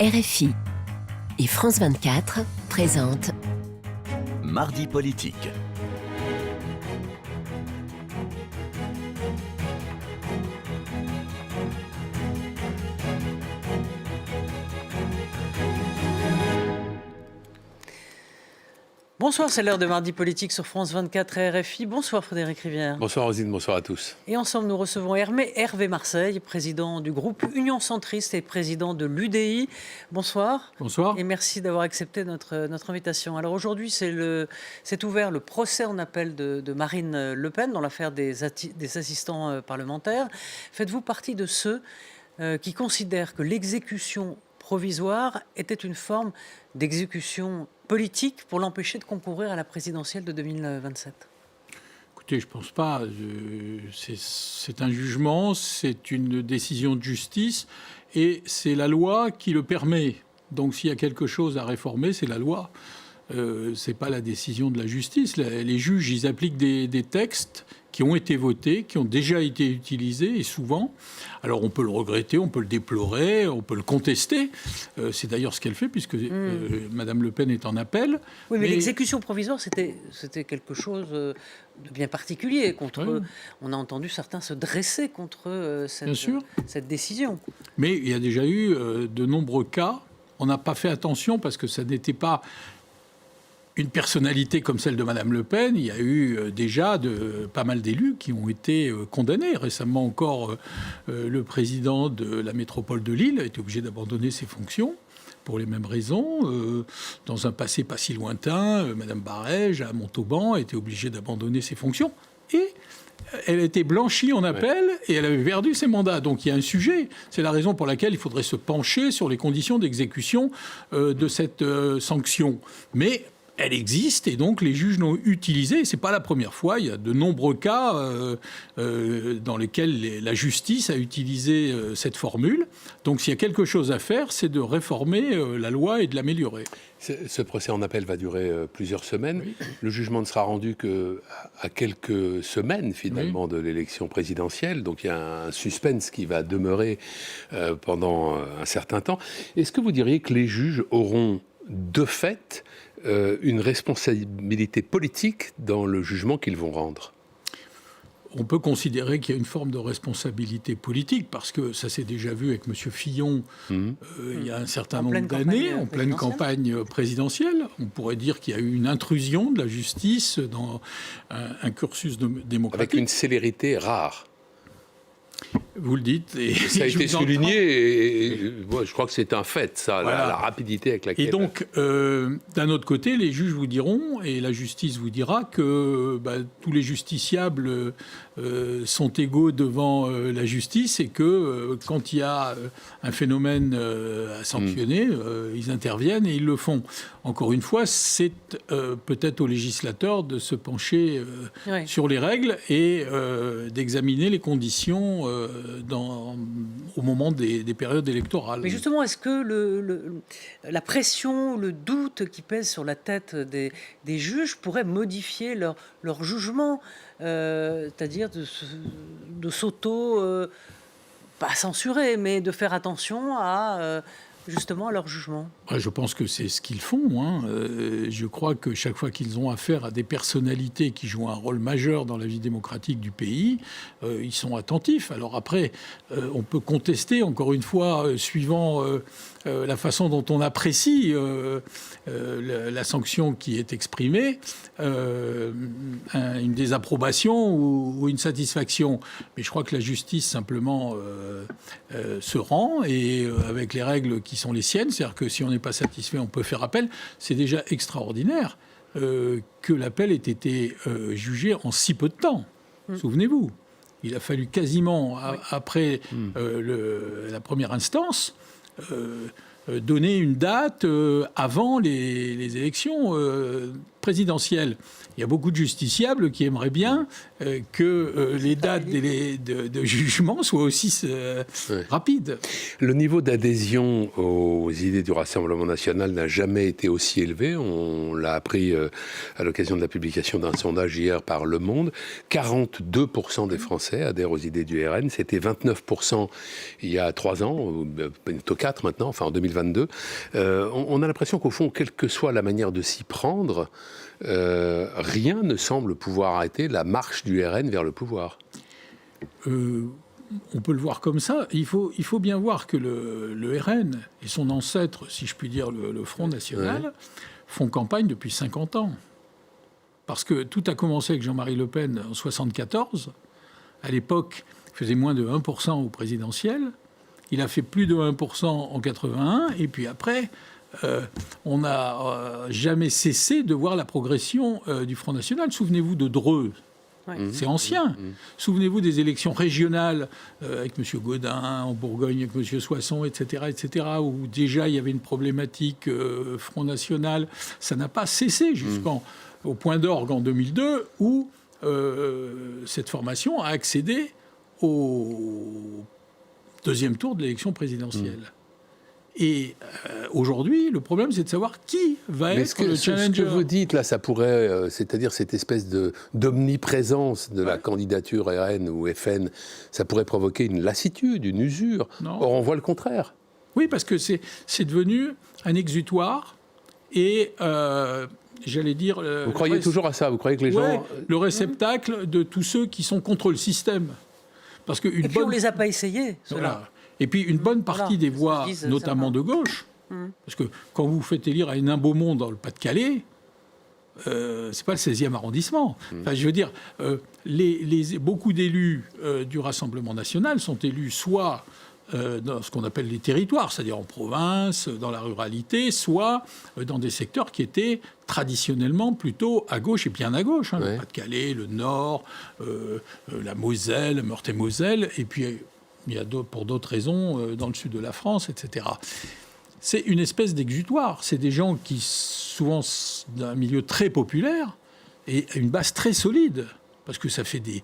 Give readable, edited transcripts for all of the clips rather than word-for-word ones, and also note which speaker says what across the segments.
Speaker 1: RFI et France 24 présentent
Speaker 2: Mardi politique.
Speaker 3: Bonsoir, c'est l'heure de Mardi politique sur France 24 et RFI. Bonsoir Frédéric Rivière.
Speaker 4: Bonsoir Rosine, bonsoir à tous.
Speaker 3: Et ensemble, nous recevons Hervé Marseille, président du groupe Union Centriste et président de l'UDI. Bonsoir.
Speaker 4: Bonsoir.
Speaker 3: Et merci d'avoir accepté notre invitation. Alors aujourd'hui, c'est ouvert le procès en appel de Marine Le Pen dans l'affaire des assistants parlementaires. Faites-vous partie de ceux qui considèrent que l'exécution provisoire était une forme d'exécution politique pour l'empêcher de concourir à la présidentielle de 2027?
Speaker 5: Écoutez, je ne pense pas. C'est un jugement, c'est une décision de justice et c'est la loi qui le permet. Donc s'il y a quelque chose à réformer, c'est la loi. Ce n'est pas la décision de la justice. Les juges, ils appliquent des textes qui ont été votés, qui ont déjà été utilisés, et souvent. Alors on peut le regretter, on peut le déplorer, on peut le contester. C'est d'ailleurs ce qu'elle fait, puisque Madame Le Pen est en appel.
Speaker 3: Oui, mais l'exécution provisoire, c'était quelque chose de bien particulier. On a entendu certains se dresser contre cette décision.
Speaker 5: Mais il y a déjà eu de nombreux cas. On n'a pas fait attention parce que ça n'était pas une personnalité comme celle de Madame Le Pen. Il y a eu déjà pas mal d'élus qui ont été condamnés. Récemment encore, le président de la métropole de Lille a été obligé d'abandonner ses fonctions pour les mêmes raisons. Dans un passé pas si lointain, Madame Barège à Montauban a été obligée d'abandonner ses fonctions. Et elle a été blanchie en appel et elle avait perdu ses mandats. Donc il y a un sujet. C'est la raison pour laquelle il faudrait se pencher sur les conditions d'exécution de cette sanction. Mais elle existe et donc les juges l'ont utilisée. Ce n'est pas la première fois. Il y a de nombreux cas dans lesquels la justice a utilisé cette formule. Donc s'il y a quelque chose à faire, c'est de réformer la loi et de l'améliorer.
Speaker 4: Ce procès en appel va durer plusieurs semaines. Oui. Le jugement ne sera rendu qu'à quelques semaines finalement de l'élection présidentielle. Donc il y a un suspense qui va demeurer pendant un certain temps. Est-ce que vous diriez que les juges auront de fait une responsabilité politique dans le jugement qu'ils vont rendre?
Speaker 5: On peut considérer qu'il y a une forme de responsabilité politique, parce que ça s'est déjà vu avec M. Fillon il y a un certain nombre d'années, en pleine campagne présidentielle. On pourrait dire qu'il y a eu une intrusion de la justice dans un cursus démocratique.
Speaker 4: Avec une célérité rare.
Speaker 5: Vous le dites. Et
Speaker 4: ça a été souligné et je crois que c'est un fait, ça, voilà. la rapidité avec laquelle...
Speaker 5: Et donc, d'un autre côté, les juges vous diront, et la justice vous dira que tous les justiciables sont égaux devant la justice et que quand il y a un phénomène à sanctionner, ils interviennent et ils le font. Encore une fois, c'est peut-être aux législateurs de se pencher sur les règles et d'examiner les conditions au moment des périodes électorales.
Speaker 3: Mais justement, est-ce que la pression, le doute qui pèse sur la tête des juges pourrait modifier leur jugement, c'est-à-dire de pas censurer, mais de faire attention justement à leur jugement?
Speaker 5: Je pense que c'est ce qu'ils font. Je crois que chaque fois qu'ils ont affaire à des personnalités qui jouent un rôle majeur dans la vie démocratique du pays, ils sont attentifs. Alors après, on peut contester, encore une fois, suivant la façon dont on apprécie la sanction qui est exprimée, une désapprobation ou une satisfaction. Mais je crois que la justice, simplement, se rend, et avec les règles qui sont les siennes, c'est-à-dire que si on n'est pas satisfait, on peut faire appel. C'est déjà extraordinaire que l'appel ait été jugé en si peu de temps. Souvenez-vous, il a fallu quasiment, après la première instance, donner une date avant les élections. présidentielle, il y a beaucoup de justiciables qui aimeraient bien que les dates de jugement soient aussi rapides.
Speaker 4: Le niveau d'adhésion aux idées du Rassemblement national n'a jamais été aussi élevé. On l'a appris à l'occasion de la publication d'un sondage hier par Le Monde. 42% des Français adhèrent aux idées du RN. C'était 29% il y a 3 ans, bientôt 4 maintenant, enfin en 2022. On a l'impression qu'au fond, quelle que soit la manière de s'y prendre, rien ne semble pouvoir arrêter la marche du RN vers le pouvoir.
Speaker 5: On peut le voir comme ça. Il faut bien voir que le RN et son ancêtre, si je puis dire, le Front National, font campagne depuis 50 ans. Parce que tout a commencé avec Jean-Marie Le Pen en 1974. À l'époque, il faisait moins de 1% au présidentiel. Il a fait plus de 1% en 81. Et puis après, on n'a jamais cessé de voir la progression du Front National. Souvenez-vous de Dreux. C'est ancien. Souvenez-vous des élections régionales avec M. Gaudin, en Bourgogne avec M. Soisson, etc., où déjà il y avait une problématique Front National. Ça n'a pas cessé jusqu'au point d'orgue en 2002, où cette formation a accédé au deuxième tour de l'élection présidentielle. Et aujourd'hui, le problème, c'est de savoir qui va être le challenger.
Speaker 4: Ce que vous dites, là, ça pourrait, c'est-à-dire cette espèce d'omniprésence de la candidature RN ou FN, ça pourrait provoquer une lassitude, une usure.
Speaker 5: Non.
Speaker 4: Or, on voit le contraire.
Speaker 5: Oui, parce que c'est devenu un exutoire et, j'allais dire...
Speaker 4: Vous croyez toujours à ça? Vous croyez que les gens...
Speaker 5: le réceptacle de tous ceux qui sont contre le système. Parce que
Speaker 3: et puis on ne les a pas essayés, ceux-là.
Speaker 5: Voilà. Et puis une bonne partie des voix, notamment de gauche, parce que quand vous faites élire à Hénin-Beaumont dans le Pas-de-Calais, c'est pas le 16e arrondissement. Enfin, je veux dire, beaucoup d'élus du Rassemblement national sont élus soit dans ce qu'on appelle les territoires, c'est-à-dire en province, dans la ruralité, soit dans des secteurs qui étaient traditionnellement plutôt à gauche et bien à gauche. Le Pas-de-Calais, le Nord, la Moselle, Meurthe-et-Moselle, et puis... il y a pour d'autres raisons dans le sud de la France, etc. C'est une espèce d'exutoire. C'est des gens qui, souvent d'un milieu très populaire, et une base très solide. Parce que ça fait des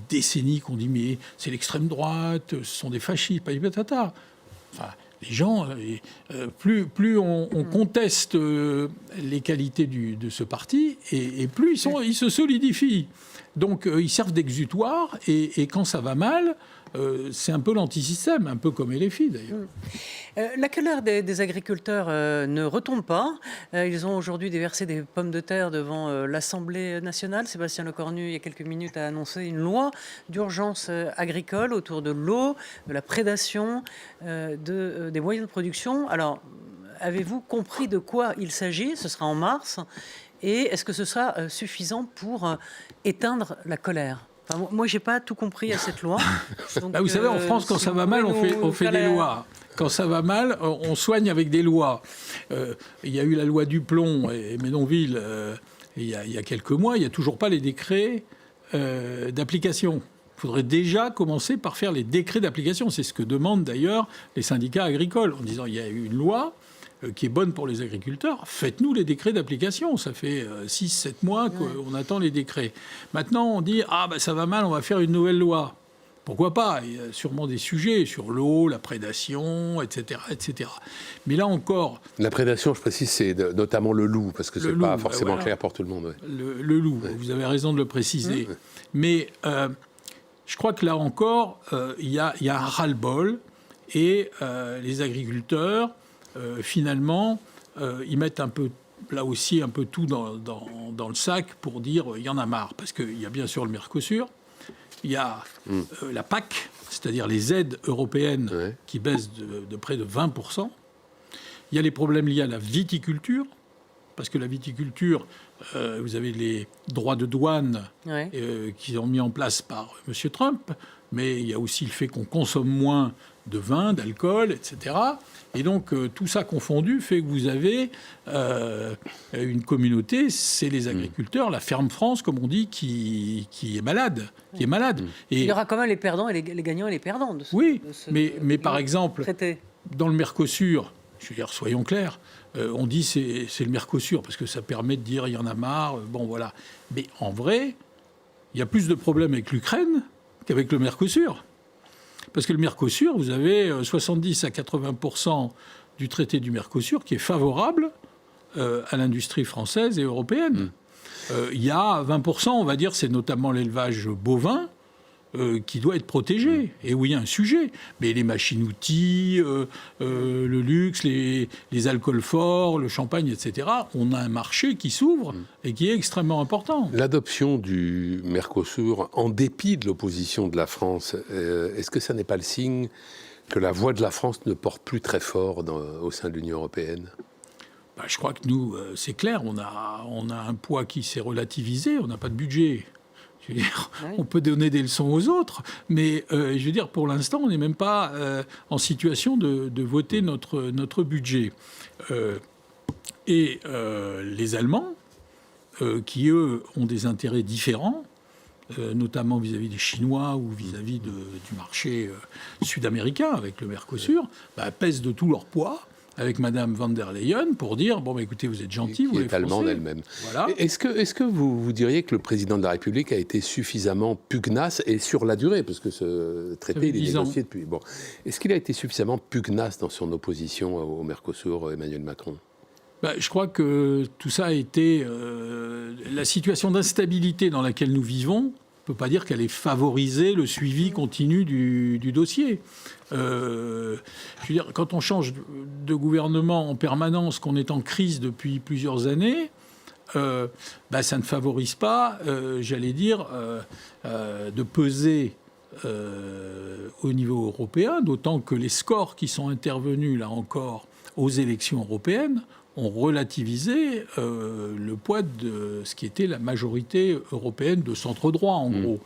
Speaker 5: décennies qu'on dit « mais c'est l'extrême droite, ce sont des fascistes, pas des patatas ». Enfin, les gens, plus on conteste les qualités de ce parti, et plus ils se solidifient. Donc ils servent d'exutoire, et quand ça va mal... c'est un peu l'antisystème, un peu comme LFI d'ailleurs.
Speaker 3: La colère des agriculteurs ne retombe pas. Ils ont aujourd'hui déversé des pommes de terre devant l'Assemblée nationale. Sébastien Lecornu, il y a quelques minutes, a annoncé une loi d'urgence agricole autour de l'eau, de la prédation, des moyens de production. Alors, avez-vous compris de quoi il s'agit? Ce sera en mars. Et est-ce que ce sera suffisant pour éteindre la colère? Enfin, moi, j'ai pas tout compris à cette loi. Donc,
Speaker 5: vous savez, en France, quand ça va mal, on fait des lois. Quand ça va mal, on soigne avec des lois. Il y a eu la loi Duplon et Ménonville il y a quelques mois. Il n'y a toujours pas les décrets d'application. Il faudrait déjà commencer par faire les décrets d'application. C'est ce que demandent d'ailleurs les syndicats agricoles, en disant il y a eu une loi qui est bonne pour les agriculteurs, faites-nous les décrets d'application. Ça fait 6-7 mois qu'on attend les décrets. Maintenant, on dit « Ah, ben ça va mal, on va faire une nouvelle loi ». Pourquoi pas? Il y a sûrement des sujets sur l'eau, la prédation, etc., etc. Mais là encore... La
Speaker 4: prédation, je précise, c'est notamment le loup, parce que ce n'est pas forcément clair pour tout le monde. Ouais.
Speaker 5: Le loup, vous avez raison de le préciser. Mais je crois que là encore, il y a un ras-le-bol, et les agriculteurs... finalement, ils mettent un peu, là aussi, un peu tout dans le sac pour dire il y en a marre. Parce qu'il y a bien sûr le Mercosur, il y a la PAC, c'est-à-dire les aides européennes qui baissent de près de 20%. Il y a les problèmes liés à la viticulture, parce que la viticulture, vous avez les droits de douane qui sont mis en place par M. Trump, mais il y a aussi le fait qu'on consomme moins de vin, d'alcool, etc. Et donc, tout ça confondu fait que vous avez une communauté, c'est les agriculteurs, la ferme France, comme on dit, qui est malade. Et
Speaker 3: il y aura quand même les perdants et les gagnants et les perdants.
Speaker 5: Mais par exemple, dans le Mercosur, Je veux dire, soyons clairs. On dit c'est le Mercosur, parce que ça permet de dire il y en a marre, bon voilà. Mais en vrai, il y a plus de problèmes avec l'Ukraine qu'avec le Mercosur. Parce que le Mercosur, vous avez 70 à 80% du traité du Mercosur qui est favorable à l'industrie française et européenne. Il y a 20%, on va dire, c'est notamment l'élevage bovin, qui doit être protégé, et où il y a un sujet. Mais les machines-outils, le luxe, les alcools forts, le champagne, etc., on a un marché qui s'ouvre et qui est extrêmement important.
Speaker 4: L'adoption du Mercosur, en dépit de l'opposition de la France, est-ce que ça n'est pas le signe que la voix de la France ne porte plus très fort au sein de l'Union européenne ?
Speaker 5: Je crois que nous, c'est clair, on a un poids qui s'est relativisé, on n'a pas de budget. Je veux dire, on peut donner des leçons aux autres, mais je veux dire, pour l'instant, on n'est même pas en situation de voter notre budget. Et les Allemands, qui, eux, ont des intérêts différents, notamment vis-à-vis des Chinois ou vis-à-vis du marché sud-américain avec le Mercosur, pèsent de tout leur poids avec Madame van der Leyen pour dire bon, écoutez, vous êtes gentils, vous les Français. Qui est allemande
Speaker 4: elle-même.
Speaker 5: Voilà.
Speaker 4: Est-ce que vous diriez que le président de la République a été suffisamment pugnace, et sur la durée, parce que ce traité, il est négocié depuis... Bon. Est-ce qu'il a été suffisamment pugnace dans son opposition au Mercosur, Emmanuel Macron ?
Speaker 5: Je crois que tout ça a été... la situation d'instabilité dans laquelle nous vivons, on ne peut pas dire qu'elle ait favorisé le suivi continu du dossier. Je veux dire, quand on change de gouvernement en permanence, qu'on est en crise depuis plusieurs années, ça ne favorise pas, j'allais dire, de peser au niveau européen, d'autant que les scores qui sont intervenus, là encore, aux élections européennes, ont relativisé le poids de ce qui était la majorité européenne de centre-droit, en gros.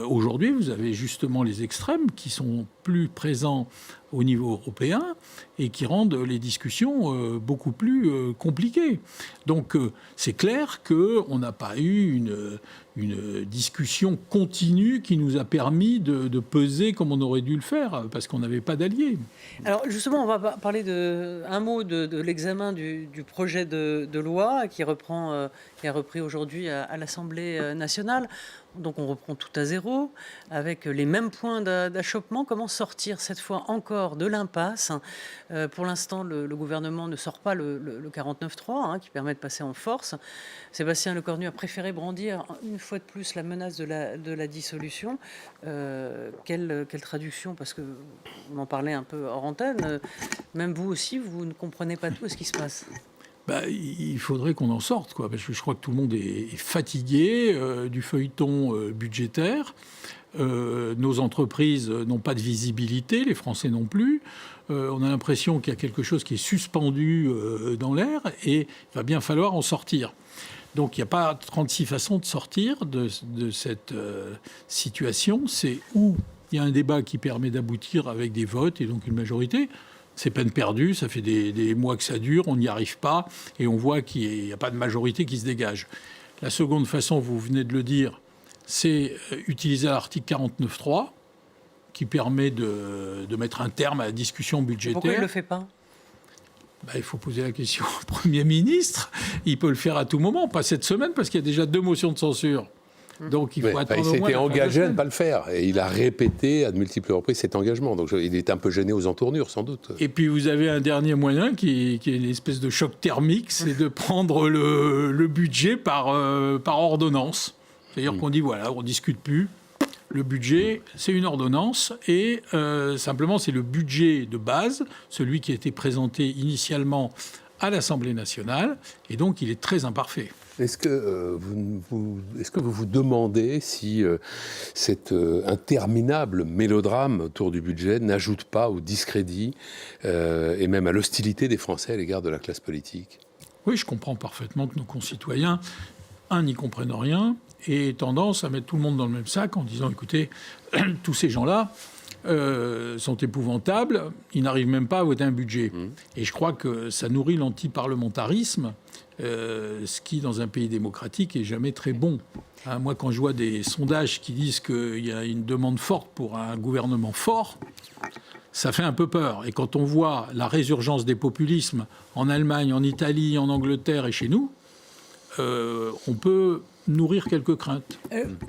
Speaker 5: Aujourd'hui, vous avez justement les extrêmes qui sont plus présents au niveau européen et qui rendent les discussions beaucoup plus compliquées. Donc, c'est clair qu'on n'a pas eu une discussion continue qui nous a permis de peser comme on aurait dû le faire, parce qu'on n'avait pas d'alliés.
Speaker 3: Alors justement, on va parler un mot de l'examen du projet de loi qui a repris aujourd'hui à l'Assemblée nationale. Donc on reprend tout à zéro, avec les mêmes points d'achoppement. Comment sortir cette fois encore de l'impasse ? Pour l'instant, le gouvernement ne sort pas le 49.3 qui permet de passer en force. Sébastien Lecornu a préféré brandir une fois de plus la menace de la dissolution. Quelle traduction ? Parce qu'on en parlait un peu hors antenne. Même vous aussi, vous ne comprenez pas tout ce qui se passe.
Speaker 5: Il faudrait qu'on en sorte, quoi, parce que je crois que tout le monde est fatigué du feuilleton budgétaire. Nos entreprises n'ont pas de visibilité, les Français non plus. On a l'impression qu'il y a quelque chose qui est suspendu dans l'air et il va bien falloir en sortir. Donc il n'y a pas 36 façons de sortir de cette situation. C'est où il y a un débat qui permet d'aboutir avec des votes et donc une majorité. C'est peine perdue, ça fait des mois que ça dure, on n'y arrive pas, et on voit qu'il n'y a pas de majorité qui se dégage. La seconde façon, vous venez de le dire, c'est utiliser l'article 49.3, qui permet de mettre un terme à la discussion budgétaire.
Speaker 3: Pourquoi il ne le fait pas ?
Speaker 5: Il faut poser la question au Premier ministre. Il peut le faire à tout moment, pas cette semaine, parce qu'il y a déjà 2 motions de censure. Donc il faut attendre au moins.
Speaker 4: Il s'était engagé à ne pas le faire. Et il a répété à de multiples reprises cet engagement. Donc il est un peu gêné aux entournures, sans doute.
Speaker 5: Et puis vous avez un dernier moyen qui est une espèce de choc thermique, c'est de prendre le budget par ordonnance. C'est-à-dire qu'on dit, voilà, on ne discute plus. Le budget, c'est une ordonnance. Et simplement, c'est le budget de base, celui qui a été présenté initialement à l'Assemblée nationale. Et donc, il est très imparfait.
Speaker 4: Est-ce que vous vous demandez si cet interminable mélodrame autour du budget n'ajoute pas au discrédit et même à l'hostilité des Français à l'égard de la classe politique ?
Speaker 5: Oui, je comprends parfaitement que nos concitoyens, n'y comprennent rien et aient tendance à mettre tout le monde dans le même sac en disant, écoutez, tous ces gens-là sont épouvantables, ils n'arrivent même pas à voter un budget. Et je crois que ça nourrit l'antiparlementarisme, ce qui, dans un pays démocratique, est jamais très bon. Moi, quand je vois des sondages qui disent qu'il y a une demande forte pour un gouvernement fort, ça fait un peu peur. Et quand on voit la résurgence des populismes en Allemagne, en Italie, en Angleterre et chez nous, on peut nourrir quelques craintes.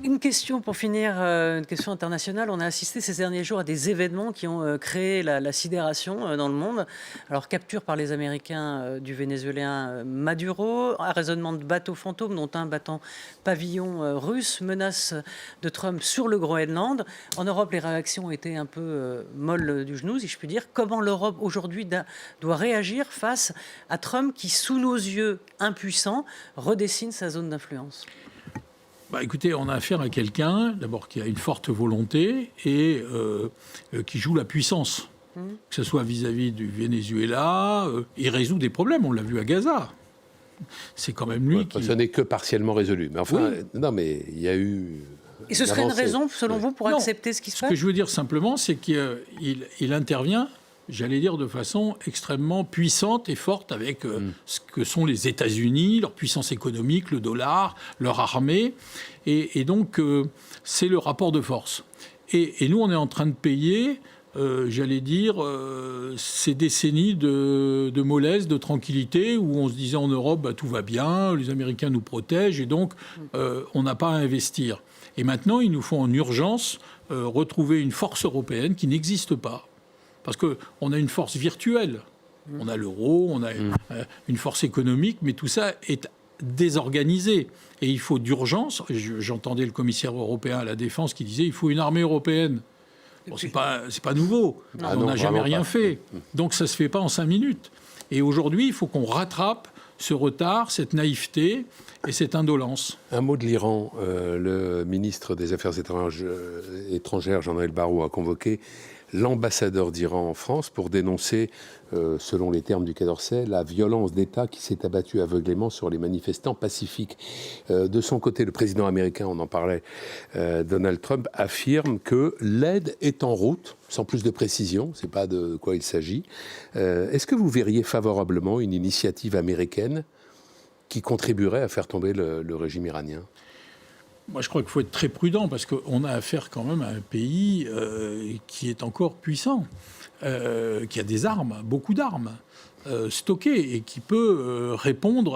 Speaker 3: Une question pour finir, une question internationale. On a assisté ces derniers jours à des événements qui ont créé la sidération dans le monde. Alors, capture par les Américains du Vénézuélien Maduro, arraisonnement de bateaux fantômes, dont un battant pavillon russe, menace de Trump sur le Groenland. En Europe, les réactions ont été un peu molles du genou, si je puis dire. Comment l'Europe, aujourd'hui, doit réagir face à Trump qui, sous nos yeux impuissants, redessine sa zone d'influence ?
Speaker 5: Écoutez, on a affaire à quelqu'un, d'abord, qui a une forte volonté et qui joue la puissance. Que ce soit vis-à-vis du Venezuela, il résout des problèmes, on l'a vu à Gaza. C'est quand même lui qui...
Speaker 4: Ce n'est que partiellement résolu. Mais enfin,
Speaker 5: oui.
Speaker 4: Non, mais il y a eu...
Speaker 3: Et ce serait une raison, selon vous, pour accepter ce qui se passe ?
Speaker 5: Ce que je veux dire simplement, c'est qu'il intervient, j'allais dire, de façon extrêmement puissante et forte avec ce que sont les États-Unis, leur puissance économique, le dollar, leur armée. Et donc, c'est le rapport de force. Et nous, on est en train de payer, j'allais dire, ces décennies de mollesse, de tranquillité, où on se disait en Europe, tout va bien, les Américains nous protègent, et donc, on n'a pas à investir. Et maintenant, il nous faut en urgence retrouver une force européenne qui n'existe pas. Parce qu'on a une force virtuelle. On a l'euro, on a une force économique, mais tout ça est désorganisé. Et il faut d'urgence, j'entendais le commissaire européen à la Défense qui disait il faut une armée européenne. Bon, c'est pas nouveau. On n'a jamais rien fait. Donc ça ne se fait pas en 5 minutes. Et aujourd'hui, il faut qu'on rattrape ce retard, cette naïveté et cette indolence.
Speaker 4: Un mot de l'Iran. Le ministre des Affaires étrangères, Jean-Noël Barrot, a convoqué l'ambassadeur d'Iran en France pour dénoncer, selon les termes du Quai d'Orsay, la violence d'État qui s'est abattue aveuglément sur les manifestants pacifiques. De son côté, le président américain, on en parlait, Donald Trump, affirme que l'aide est en route, sans plus de précision, c'est pas de quoi il s'agit. Est-ce que vous verriez favorablement une initiative américaine qui contribuerait à faire tomber le régime iranien ?
Speaker 5: Moi, je crois qu'il faut être très prudent parce qu'on a affaire quand même à un pays qui est encore puissant, qui a des armes, beaucoup d'armes stockées et qui peut répondre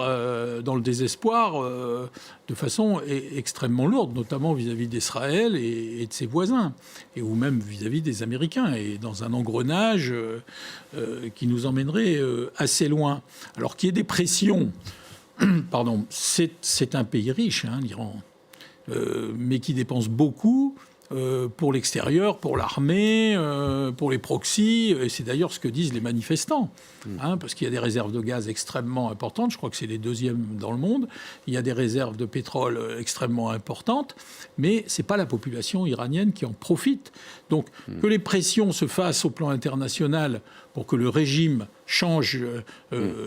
Speaker 5: dans le désespoir de façon extrêmement lourde, notamment vis-à-vis d'Israël et de ses voisins, et ou même vis-à-vis des Américains, et dans un engrenage qui nous emmènerait assez loin. Alors qu'il y ait des pressions, pardon, c'est un pays riche, l'Iran. Mais qui dépense beaucoup pour l'extérieur, pour l'armée, pour les proxys. Et c'est d'ailleurs ce que disent les manifestants, parce qu'il y a des réserves de gaz extrêmement importantes. Je crois que c'est les deuxièmes dans le monde. Il y a des réserves de pétrole extrêmement importantes, mais ce n'est pas la population iranienne qui en profite. Donc que les pressions se fassent au plan international pour que le régime change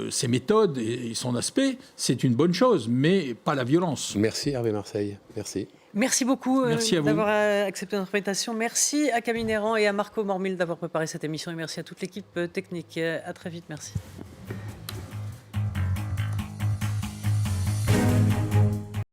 Speaker 5: ses méthodes et son aspect, c'est une bonne chose, mais pas la violence.
Speaker 4: Merci Hervé Marseille. Merci.
Speaker 3: Merci beaucoup
Speaker 5: Merci
Speaker 3: d'avoir accepté notre invitation. Merci à Camille Néran et à Marco Mormil d'avoir préparé cette émission. Et merci à toute l'équipe technique. À très vite. Merci.